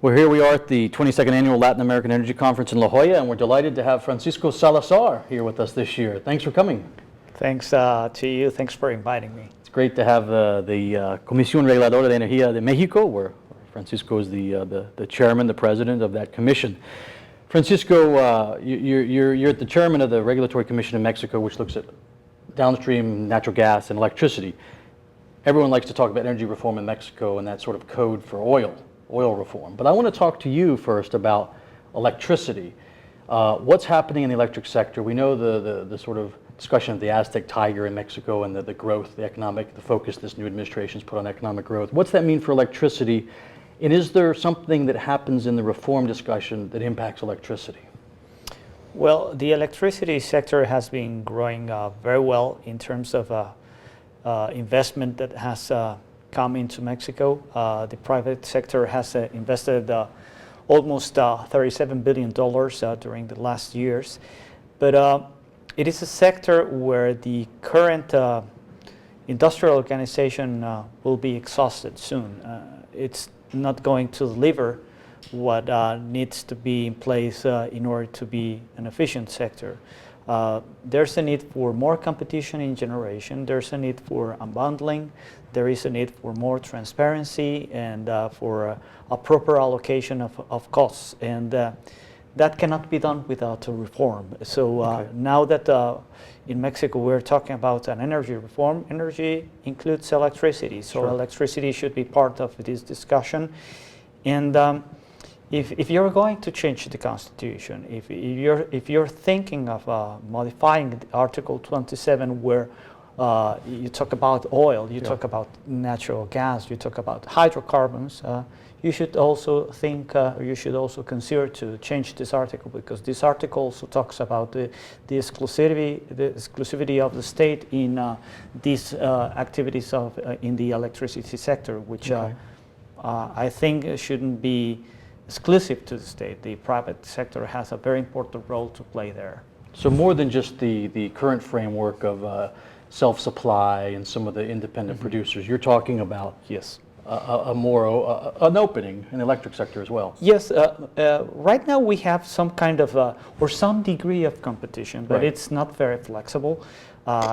Well, here we are at the 22nd Annual Latin American Energy Conference in La Jolla, and we're delighted to have Francisco Salazar here with us this year. Thanks for coming. Thanks to you. Thanks for inviting me. It's great to have the Comisión Reguladora de Energía de Mexico, where Francisco is the chairman, the president of that commission. Francisco, you're the chairman of the Regulatory Commission in Mexico, which looks at downstream natural gas and electricity. Everyone likes to talk about energy reform in Mexico and that sort of code for oil reform. But I want to talk to you first about electricity. What's happening in the electric sector? We know the sort of discussion of the Aztec tiger in Mexico and the growth, the focus this new administration's put on economic growth. What's that mean for electricity? And is there something that happens in the reform discussion that impacts electricity? Well, the electricity sector has been growing very well in terms of investment that has come into Mexico. The private sector has invested almost $37 billion during the last years. But it is a sector where the current industrial organization will be exhausted soon. It's not going to deliver what needs to be in place in order to be an efficient sector. There's a need for more competition in generation. There's a need for unbundling. There is a need for more transparency and for a proper allocation of costs. And that cannot be done without a reform. So now that in Mexico we're talking about an energy reform, energy includes electricity. So sure. Electricity should be part of this discussion. And if you're going to change the Constitution, if you're thinking of modifying Article 27, where you talk about oil, you talk about natural gas, you talk about hydrocarbons, you should also think, you should also consider to change this article, because this article also talks about the exclusivity of the state in these activities in the electricity sector, which I think shouldn't be exclusive to the state. The private sector has a very important role to play there. So more than just the current framework of self-supply and some of the independent producers, you're talking about an opening in the electric sector as well. Yes, right now we have some kind of or some degree of competition, but it's not very flexible.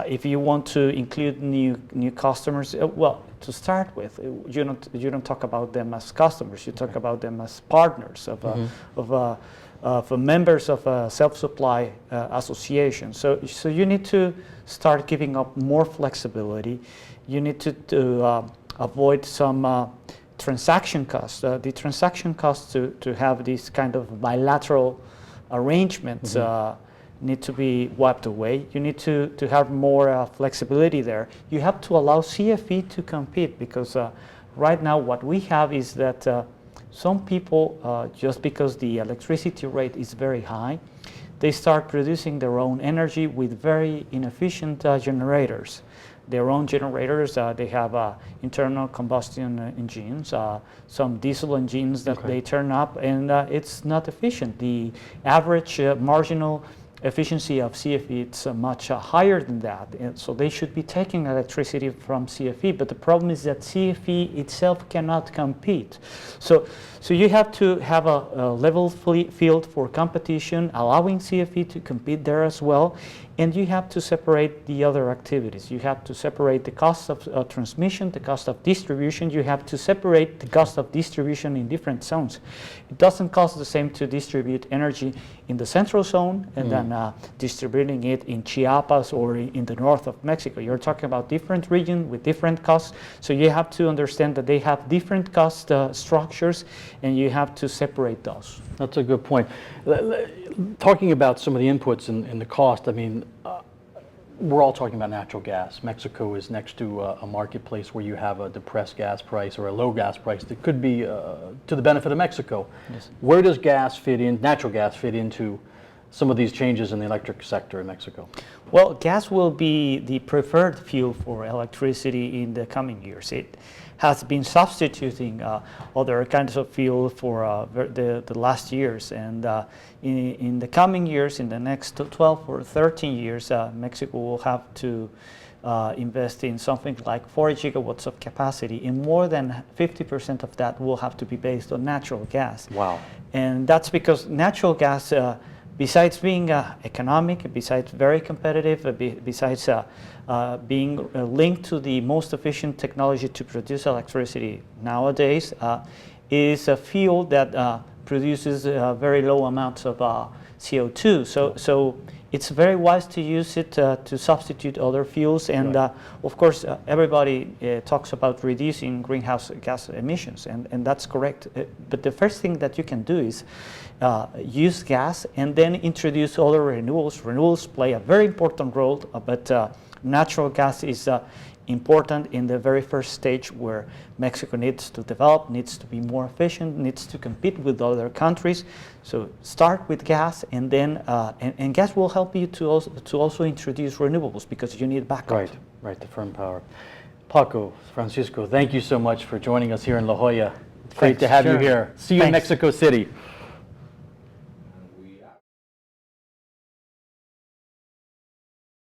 If you want to include new customers, well, to start with, you don't talk about them as customers. You talk about them as partners of members of a self-supply association. So you need to start giving up more flexibility. You need to avoid some transaction costs. The transaction costs to have these kind of bilateral arrangements need to be wiped away. You need to have more flexibility there. You have to allow CFE to compete, because right now what we have is that some people, just because the electricity rate is very high, they start producing their own energy with very inefficient generators. Their own generators, they have internal combustion engines, some diesel engines that they turn up, and it's not efficient. The average marginal efficiency of CFE is much higher than that, and so they should be taking electricity from CFE. But the problem is that CFE itself cannot compete. So you have to have a level field for competition, allowing CFE to compete there as well. And you have to separate the other activities. You have to separate the cost of transmission, the cost of distribution. You have to separate the cost of distribution in different zones. It doesn't cost the same to distribute energy in the central zone and then distributing it in Chiapas or in the north of Mexico. You're talking about different regions with different costs. So you have to understand that they have different cost structures, and you have to separate those. That's a good point. Talking about some of the inputs and the cost, I mean, we're all talking about natural gas. Mexico is next to a marketplace where you have a depressed gas price or a low gas price that could be to the benefit of Mexico. Yes. Where does natural gas fit into some of these changes in the electric sector in Mexico? Well, gas will be the preferred fuel for electricity in the coming years. It has been substituting other kinds of fuel for the last years, and in the coming years, in the next 12 or 13 years, Mexico will have to invest in something like 4 gigawatts of capacity, and more than 50% of that will have to be based on natural gas. Wow. And that's because natural gas, besides being economic, besides very competitive, besides being linked to the most efficient technology to produce electricity nowadays, is a fuel that produces very low amounts of CO2. So it's very wise to use it to substitute other fuels. And of course, everybody talks about reducing greenhouse gas emissions, and that's correct. But the first thing that you can do is use gas and then introduce other renewables. Renewables play a very important role, but natural gas is important in the very first stage where Mexico needs to develop, needs to be more efficient, needs to compete with other countries. So start with gas, and then and gas will help you to also introduce renewables, because you need backup. Right, the firm power. Paco, Francisco, thank you so much for joining us here in La Jolla. Great to have you here. See you in Mexico City.